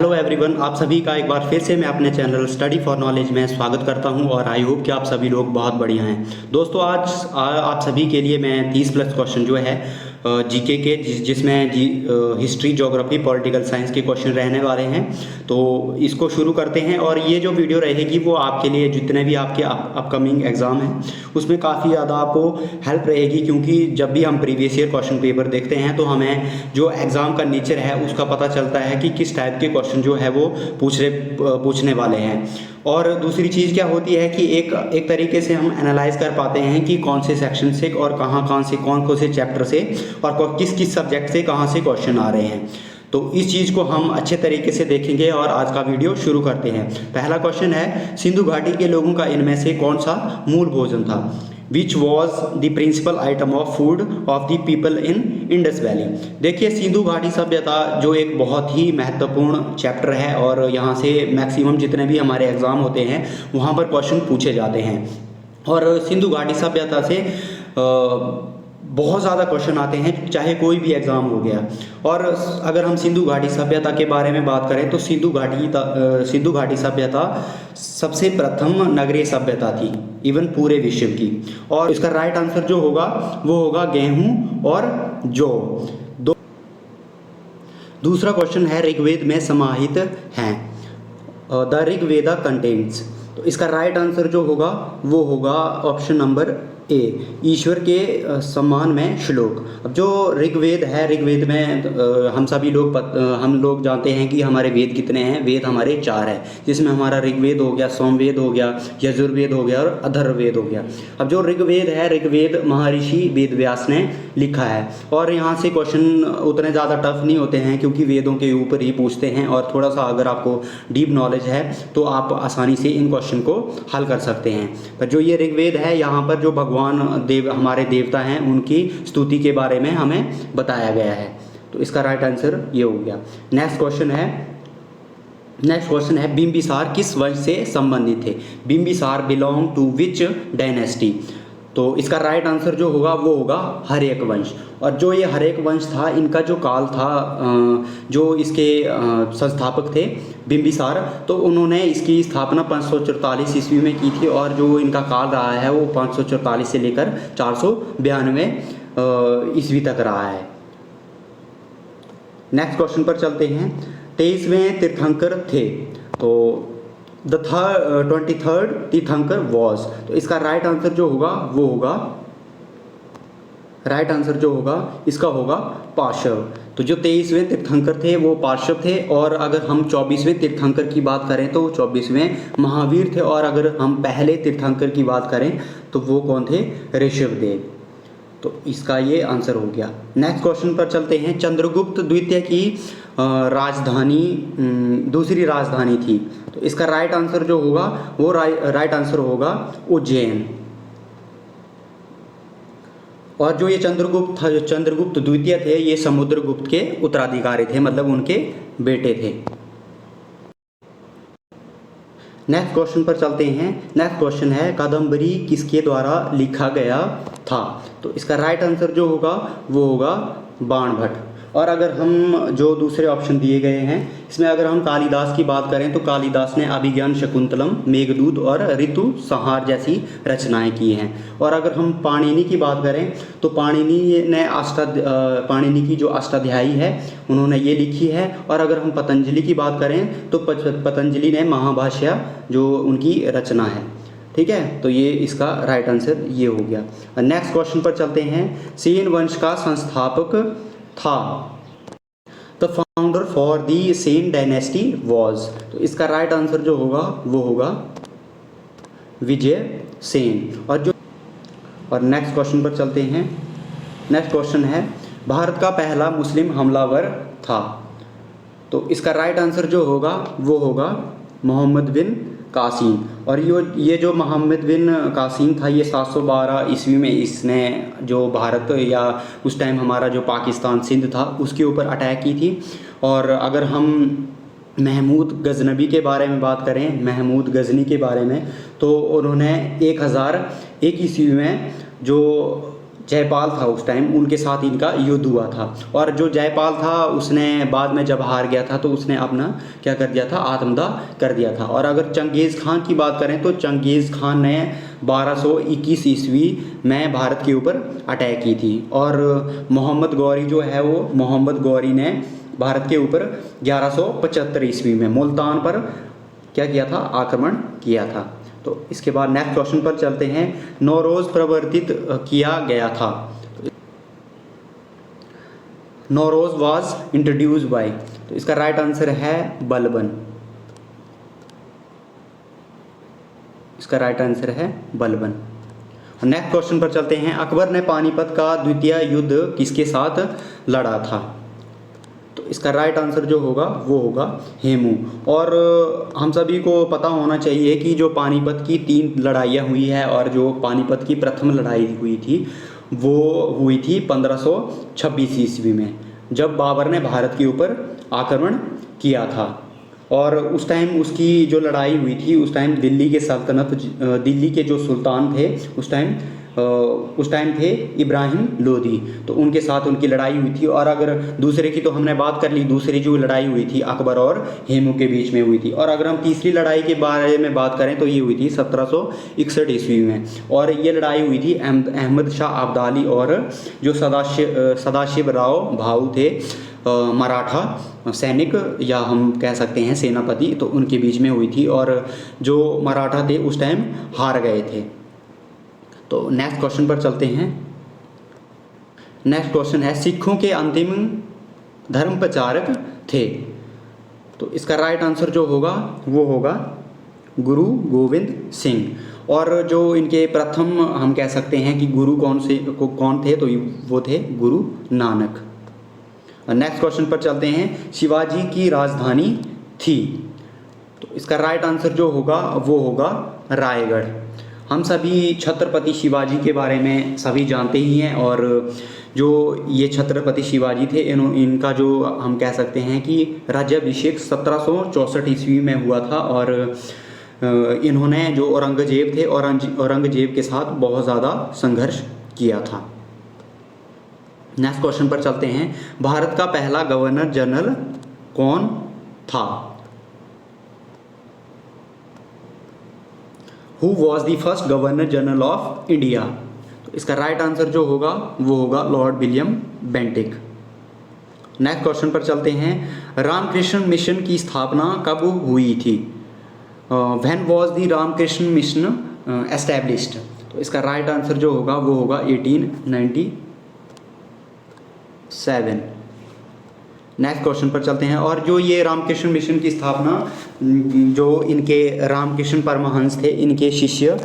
Hello everyone, आप सभी का एक बार फिर से मैं अपने चैनल स्टडी फॉर नॉलेज में स्वागत करता हूं और आई होप कि आप सभी लोग बहुत बढ़िया हैं। दोस्तों आज आप सभी के लिए मैं 30 प्लस क्वेश्चन जो है जीके के जिसमें हिस्ट्री, ज्योग्राफी, पॉलिटिकल साइंस के क्वेश्चन रहने वाले हैं। तो इसको शुरू करते हैं और ये जो वीडियो रहेगी वो आपके लिए जितने भी आपके अपकमिंग एग्ज़ाम हैं उसमें काफ़ी ज़्यादा आपको हेल्प रहेगी, क्योंकि जब भी हम प्रीवियस ईयर क्वेश्चन पेपर देखते हैं तो हमें जो एग्ज़ाम का नेचर है उसका पता चलता है कि किस टाइप के क्वेश्चन जो है वो पूछने वाले हैं। और दूसरी चीज़ क्या होती है कि एक तरीके से हम एनालाइज कर पाते हैं कि कौन से सेक्शन से और कौन से चैप्टर से और किस किस सब्जेक्ट से कहाँ से क्वेश्चन आ रहे हैं। तो इस चीज़ को हम अच्छे तरीके से देखेंगे और आज का वीडियो शुरू करते हैं। पहला क्वेश्चन है, सिंधु घाटी के लोगों का इनमें से कौन सा मूल भोजन था? Which was the principal item of food of the people in Indus valley. देखिए, सिंधु घाटी सभ्यता जो एक बहुत ही महत्वपूर्ण चैप्टर है और यहाँ से मैक्सिमम जितने भी हमारे एग्ज़ाम होते हैं वहाँ पर क्वेश्चन पूछे जाते हैं। और सिंधु घाटी सभ्यता से बहुत ज़्यादा क्वेश्चन आते हैं, चाहे कोई भी एग्ज़ाम हो गया। और अगर हम सिंधु घाटी सभ्यता के बारे में बात करें तो सिंधु घाटी सभ्यता सबसे प्रथम नगरीय सभ्यता थी इवन पूरे विश्व की। और इसका राइट आंसर जो होगा वो होगा गेहूं और जौ। दूसरा क्वेश्चन है, ऋग्वेद में समाहित हैं द ऋग्वेदा कंटेन्स। तो इसका राइट आंसर जो होगा वो होगा ऑप्शन नंबर ए, ईश्वर के सम्मान में श्लोक। अब जो ऋग्वेद है, ऋग्वेद में हम लोग जानते हैं कि हमारे वेद कितने हैं। वेद हमारे 4 हैं, जिसमें हमारा ऋग्वेद हो गया, सोमवेद हो गया, यजुर्वेद हो गया और अथर्ववेद हो गया। अब जो ऋग्वेद है, ऋग्वेद महर्षि वेदव्यास ने लिखा है। और यहाँ से क्वेश्चन उतने ज़्यादा टफ नहीं होते हैं क्योंकि वेदों के ऊपर ही पूछते हैं और थोड़ा सा अगर आपको डीप नॉलेज है तो आप आसानी से इन क्वेश्चन को हल कर सकते हैं। पर जो ये ऋग्वेद है, यहाँ पर जो भगवान हमारे देवता हैं उनकी स्तुति के बारे में हमें बताया गया है। तो इसका राइट आंसर ये हो गया। नेक्स्ट क्वेश्चन है बिंबिसार किस वंश से संबंधित थे? Bimbisara belong to which dynasty? तो इसका राइट आंसर जो होगा वो होगा हर्यक वंश। और जो ये हर्यक वंश था, इनका जो काल था, जो इसके संस्थापक थे बिंबिसार, तो उन्होंने इसकी स्थापना 544 ईस्वी में की थी और जो इनका काल रहा है वो 544 से लेकर 492 ईस्वी तक रहा है। नेक्स्ट क्वेश्चन पर चलते हैं। 23वें तीर्थंकर थे, तो द 23rd तीर्थंकर वॉज। तो इसका राइट आंसर जो होगा वो होगा, राइट आंसर जो होगा इसका होगा पार्श्व। तो जो 23वें तीर्थंकर थे वो पार्श्व थे। और अगर हम 24वें तीर्थंकर की बात करें तो 24वें महावीर थे। और अगर हम पहले तीर्थंकर की बात करें तो वो कौन थे? ऋषभदेव। तो इसका ये आंसर हो गया। नेक्स्ट क्वेश्चन पर चलते हैं। चंद्रगुप्त द्वितीय की दूसरी राजधानी थी। तो इसका राइट आंसर जो होगा वो राइट आंसर होगा उज्जैन। और जो ये चंद्रगुप्त द्वितीय थे, ये समुद्रगुप्त के उत्तराधिकारी थे, मतलब उनके बेटे थे। नेक्स्ट क्वेश्चन पर चलते हैं। नेक्स्ट क्वेश्चन है, कादम्बरी किसके द्वारा लिखा गया था? तो इसका राइट आंसर जो होगा वो होगा बाणभट्ट। और अगर हम जो दूसरे ऑप्शन दिए गए हैं इसमें अगर हम कालिदास की बात करें तो कालिदास ने अभिज्ञान शकुंतलम, मेघदूत और ऋतु संहार जैसी रचनाएं की हैं। और अगर हम पाणिनि की बात करें तो पाणिनि की जो अष्टाध्यायी है उन्होंने ये लिखी है। और अगर हम पतंजलि की बात करें तो पतंजलि ने महाभाष्य जो उनकी रचना है। ठीक है, तो ये इसका राइट आंसर ये हो गया। नेक्स्ट क्वेश्चन पर चलते हैं। सेन वंश का संस्थापक था। The founder for the Sen dynasty was. तो इसका राइट आंसर जो होगा वो होगा विजय सेन। और नेक्स्ट क्वेश्चन पर चलते हैं। नेक्स्ट क्वेश्चन है, भारत का पहला मुस्लिम हमलावर था। तो इसका राइट आंसर जो होगा वो होगा मोहम्मद बिन कासिम। और ये जो मोहम्मद बिन कासिम था, ये 712 ईस्वी में इसने जो भारत या उस टाइम हमारा जो पाकिस्तान सिंध था उसके ऊपर अटैक की थी। और अगर हम महमूद गजनबी के बारे में बात करें, महमूद गजनी के बारे में, तो उन्होंने 1001 ईस्वी में जो जयपाल था उस टाइम, उनके साथ इनका युद्ध हुआ था। और जो जयपाल था उसने बाद में जब हार गया था तो उसने अपना क्या कर दिया था, आत्मदाह कर दिया था। और अगर चंगेज़ खान की बात करें तो चंगेज़ खान ने 1221 ईस्वी में भारत के ऊपर अटैक की थी। और मोहम्मद गौरी जो है वो मोहम्मद गौरी ने भारत के ऊपर 1175 ईस्वी में मुल्तान पर क्या किया था, आक्रमण किया था। तो इसके बाद नेक्स्ट क्वेश्चन पर चलते हैं। नौरोज़ प्रवर्तित किया गया था। नौरोज़ वाज इंट्रोड्यूस्ड बाय, तो इसका राइट आंसर है बलबन। इसका राइट आंसर है बलबन। नेक्स्ट क्वेश्चन पर चलते हैं। अकबर ने पानीपत का द्वितीय युद्ध किसके साथ लड़ा था? तो इसका राइट आंसर जो होगा वो होगा हेमू। और हम सभी को पता होना चाहिए कि जो पानीपत की 3 लड़ाइयाँ हुई है और जो पानीपत की प्रथम लड़ाई हुई थी वो हुई थी 1526 ईस्वी में, जब बाबर ने भारत के ऊपर आक्रमण किया था। और उस टाइम उसकी जो लड़ाई हुई थी उस टाइम दिल्ली के दिल्ली के जो सुल्तान थे उस टाइम थे इब्राहिम लोदी, तो उनके साथ उनकी लड़ाई हुई थी। और अगर दूसरे की तो हमने बात कर ली, दूसरी जो लड़ाई हुई थी अकबर और हेमू के बीच में हुई थी। और अगर हम तीसरी लड़ाई के बारे में बात करें तो ये हुई थी 1761 ईस्वी में, और ये लड़ाई हुई थी अहमद शाह अब्दाली और जो सदाशिव राव भाऊ थे, मराठा सैनिक या हम कह सकते हैं सेनापति, तो उनके बीच में हुई थी। और जो मराठा थे उस टाइम हार गए थे। तो नेक्स्ट क्वेश्चन पर चलते हैं। नेक्स्ट क्वेश्चन है, सिखों के अंतिम धर्म प्रचारक थे? तो इसका राइट आंसर जो होगा वो होगा गुरु गोविंद सिंह। और जो इनके प्रथम हम कह सकते हैं कि गुरु कौन थे, तो वो थे गुरु नानक। नेक्स्ट क्वेश्चन पर चलते हैं। शिवाजी की राजधानी थी? तो इसका राइट आंसर जो होगा वो होगा रायगढ़। हम सभी छत्रपति शिवाजी के बारे में सभी जानते ही हैं। और जो ये छत्रपति शिवाजी थे इनका जो हम कह सकते हैं कि राज्याभिषेक 1764 ईस्वी में हुआ था। और इन्होंने जो औरंगजेब थे औरंगजेब के साथ बहुत ज़्यादा संघर्ष किया था। नेक्स्ट क्वेश्चन पर चलते हैं। भारत का पहला गवर्नर जनरल कौन था? Who was the first governor general of India? तो इसका राइट आंसर जो होगा वो होगा Lord William Bentinck. Next question पर चलते हैं। रामकृष्ण मिशन की स्थापना कब हुई थी? When was the Ramakrishna mission established? तो इसका राइट आंसर जो होगा वो होगा 1897। नेक्स्ट क्वेश्चन पर चलते हैं। और जो ये रामकृष्ण मिशन की स्थापना, जो इनके रामकृष्ण परमहंस थे, इनके शिष्य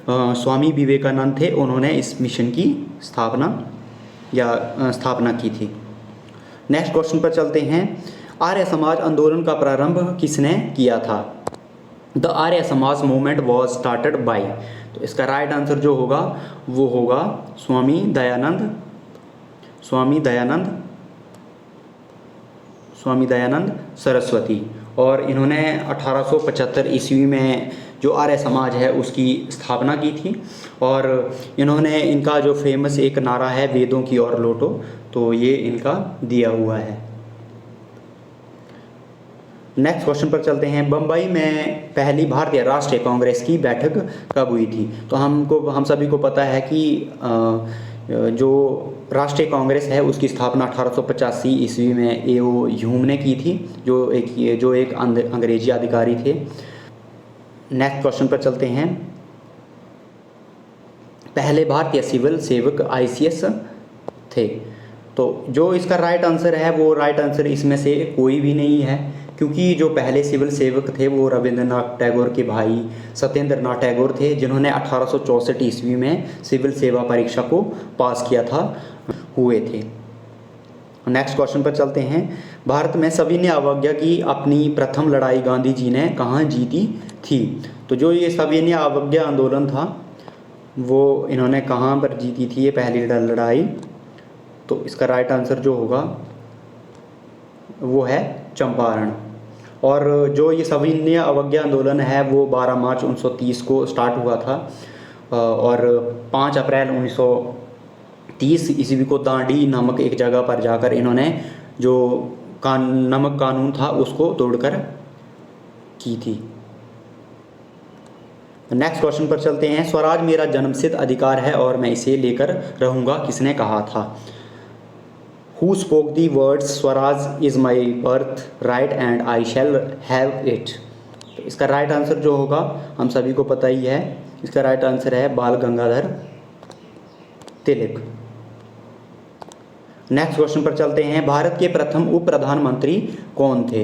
स्वामी विवेकानंद थे, उन्होंने इस मिशन की स्थापना की थी। नेक्स्ट क्वेश्चन पर चलते हैं। आर्य समाज आंदोलन का प्रारंभ किसने किया था? The Arya Samaj movement was started by? तो इसका राइट आंसर जो होगा वो होगा स्वामी दयानंद सरस्वती। और इन्होंने 1875 ईस्वी में जो आर्य समाज है उसकी स्थापना की थी। और इनका जो फेमस एक नारा है वेदों की ओर लौटो, तो ये इनका दिया हुआ है। नेक्स्ट क्वेश्चन पर चलते हैं। बम्बई में पहली भारतीय राष्ट्रीय कांग्रेस की बैठक कब हुई थी? तो हम सभी को पता है कि जो राष्ट्रीय कांग्रेस है उसकी स्थापना 1885 ईस्वी में A.O. ह्यूम ने की थी, जो एक अंग्रेजी अधिकारी थे। नेक्स्ट क्वेश्चन पर चलते हैं। पहले भारतीय सिविल सेवक ICS थे? तो जो इसका राइट आंसर है वो राइट आंसर इसमें से कोई भी नहीं है, क्योंकि जो पहले सिविल सेवक थे वो रविंद्रनाथ टैगोर के भाई सत्येंद्र नाथ टैगोर थे, जिन्होंने 1864 ईस्वी में सिविल सेवा परीक्षा को पास किया हुए थे। नेक्स्ट क्वेश्चन पर चलते हैं। भारत में सविनय अवज्ञा की अपनी प्रथम लड़ाई गांधी जी ने कहाँ जीती थी? तो जो ये सविनय अवज्ञा आंदोलन था वो इन्होंने कहाँ पर जीती थी ये पहली लड़ाई? तो इसका राइट आंसर जो होगा वो है चंपारण। और जो ये सविनय अवज्ञा आंदोलन है वो 12 मार्च 1930 को स्टार्ट हुआ था और 5 अप्रैल 30 ईस्वी को दांडी नामक एक जगह पर जाकर इन्होंने जो नमक कानून था उसको तोड़कर की थी। नेक्स्ट क्वेश्चन पर चलते हैं। स्वराज मेरा जन्मसिद्ध अधिकार है और मैं इसे लेकर रहूँगा, किसने कहा था? Who spoke the words Swaraj is my birth right and I shall have it? तो इसका राइट आंसर जो होगा हम सभी को पता ही है, इसका राइट आंसर है बाल गंगाधर तिलक। नेक्स्ट क्वेश्चन पर चलते हैं। भारत के प्रथम उप प्रधानमंत्री कौन थे?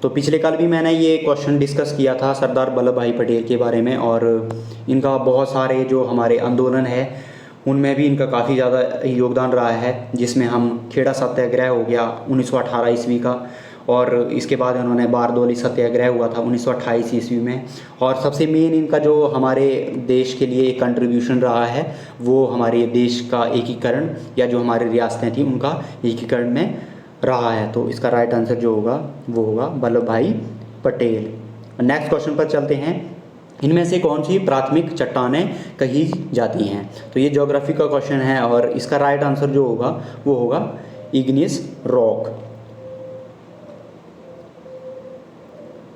तो पिछले कल भी मैंने ये क्वेश्चन डिस्कस किया था सरदार वल्लभ भाई पटेल के बारे में, और इनका बहुत सारे जो हमारे आंदोलन है उनमें भी इनका काफ़ी ज़्यादा योगदान रहा है, जिसमें हम खेड़ा सत्याग्रह हो गया 1918 ईस्वी का, और इसके बाद इन्होंने बारदोली सत्याग्रह हुआ था 1928 ईस्वी में। और सबसे मेन इनका जो हमारे देश के लिए एक कंट्रीब्यूशन रहा है वो हमारे देश का एकीकरण या जो हमारी रियासतें थी उनका एकीकरण में रहा है। तो इसका राइट आंसर जो होगा वो होगा वल्लभ भाई पटेल। नेक्स्ट क्वेश्चन पर चलते हैं। इनमें से कौन सी प्राथमिक चट्टानें कही जाती हैं? तो ये ज्योग्राफी का क्वेश्चन है और इसका राइट आंसर जो होगा वो होगा igneous rock,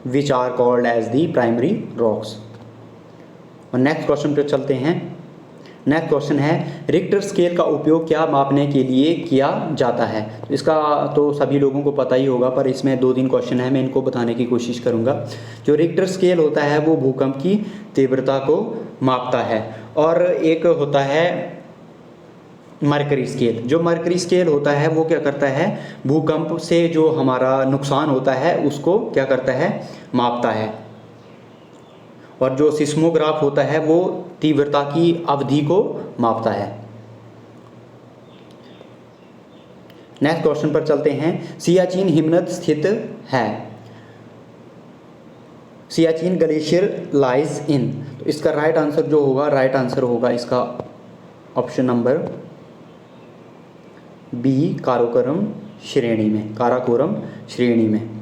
which are called as the primary rocks. और नेक्स्ट क्वेश्चन पर चलते हैं। नेक्स्ट क्वेश्चन है रिक्टर स्केल का उपयोग क्या मापने के लिए किया जाता है? तो इसका तो सभी लोगों को पता ही होगा, पर इसमें 2-3 क्वेश्चन है, मैं इनको बताने की कोशिश करूंगा। जो रिक्टर स्केल होता है वो भूकंप की तीव्रता को मापता है, और एक होता है मरकरी स्केल। जो मरकरी स्केल होता है वो क्या करता है, भूकंप से जो हमारा नुकसान होता है उसको क्या करता है, मापता है। और जो सिस्मोग्राफ होता है वो तीव्रता की अवधि को मापता है। नेक्स्ट क्वेश्चन पर चलते हैं। सियाचिन हिमनद स्थित है? Siachen glacier lies in. तो इसका राइट आंसर जो होगा, राइट आंसर होगा इसका ऑप्शन नंबर बी, काराकोरम श्रेणी में, काराकोरम श्रेणी में।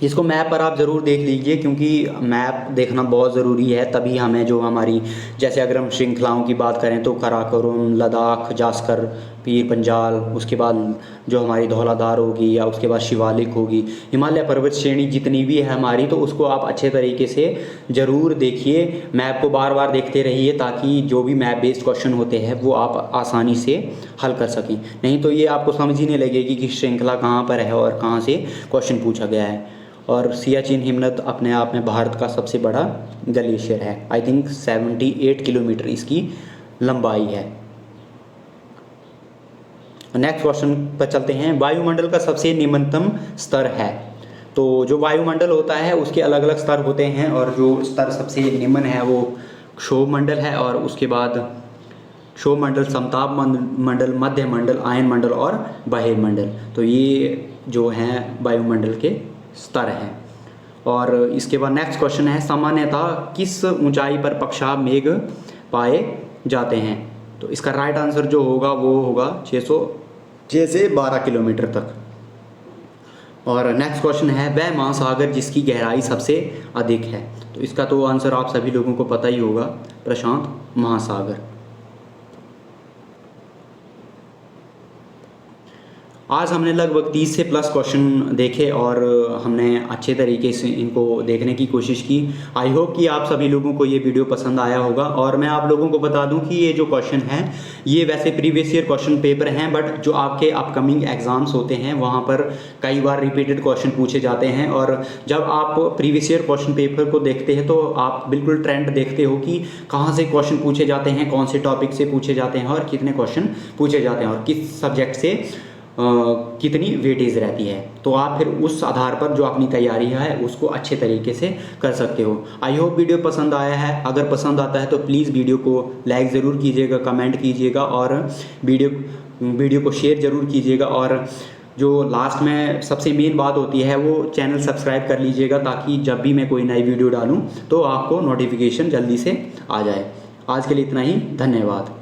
इसको मैप पर आप ज़रूर देख लीजिए, क्योंकि मैप देखना बहुत ज़रूरी है, तभी हमें जो हमारी, जैसे अगर हम श्रृंखलाओं की बात करें तो काराकोरम, लद्दाख, जास्कर, पीर पंजाल, उसके बाद जो हमारी धौलाधार होगी या उसके बाद शिवालिक होगी, हिमालय पर्वत श्रेणी जितनी भी है हमारी, तो उसको आप अच्छे तरीके से ज़रूर देखिए, मैप को बार बार देखते रहिए, ताकि जो भी मैप बेस्ड क्वेश्चन होते हैं वो आप आसानी से हल कर सकें। नहीं तो ये आपको समझ ही नहीं लगेगी कि श्रृंखला कहाँ पर है और कहाँ से क्वेश्चन पूछा गया है। और सियाचिन हिमनद अपने आप में भारत का सबसे बड़ा ग्लेशियर है। आई थिंक 78 किलोमीटर इसकी लंबाई है। नेक्स्ट क्वेश्चन पर चलते हैं। वायुमंडल का सबसे निम्नतम स्तर है? तो जो वायुमंडल होता है उसके अलग अलग स्तर होते हैं, और जो स्तर सबसे निम्न है वो क्षोभ मंडल है, और उसके बाद क्षोभ मंडल, समताप मंडल, मध्य मंडल, आयन मंडल और बहिर्मंडल। तो ये जो हैं वायुमंडल के स्तर हैं। और इसके बाद नेक्स्ट क्वेश्चन है। सामान्यतः किस ऊंचाई पर पक्षाघ मेघ पाए जाते हैं? तो इसका राइट आंसर जो होगा वो होगा 606 से 12 किलोमीटर तक। और नेक्स्ट क्वेश्चन है। वह महासागर जिसकी गहराई सबसे अधिक है? तो इसका तो आंसर आप सभी लोगों को पता ही होगा, प्रशांत महासागर। आज हमने लगभग 30 से प्लस क्वेश्चन देखे और हमने अच्छे तरीके से इनको देखने की कोशिश की। आई होप कि आप सभी लोगों को ये वीडियो पसंद आया होगा। और मैं आप लोगों को बता दूं कि ये जो क्वेश्चन हैं ये वैसे प्रीवियस ईयर क्वेश्चन पेपर हैं, बट जो आपके अपकमिंग एग्ज़ाम्स होते हैं वहाँ पर कई बार रिपीटेड क्वेश्चन पूछे जाते हैं। और जब आप प्रीवियस ईयर क्वेश्चन पेपर को देखते हैं तो आप बिल्कुल ट्रेंड देखते हो कि कहाँ से क्वेश्चन पूछे जाते हैं, कौन से टॉपिक से पूछे जाते हैं और कितने क्वेश्चन पूछे जाते हैं और किस सब्जेक्ट से कितनी वेटेज रहती है। तो आप फिर उस आधार पर जो अपनी तैयारी है उसको अच्छे तरीके से कर सकते हो। आई होप वीडियो पसंद आया है। अगर पसंद आता है तो प्लीज़ वीडियो को लाइक ज़रूर कीजिएगा, कमेंट कीजिएगा और वीडियो को शेयर ज़रूर कीजिएगा। और जो लास्ट में सबसे मेन बात होती है वो चैनल सब्सक्राइब कर लीजिएगा, ताकि जब भी मैं कोई नई वीडियो डालूँ तो आपको नोटिफिकेशन जल्दी से आ जाए। आज के लिए इतना ही, धन्यवाद।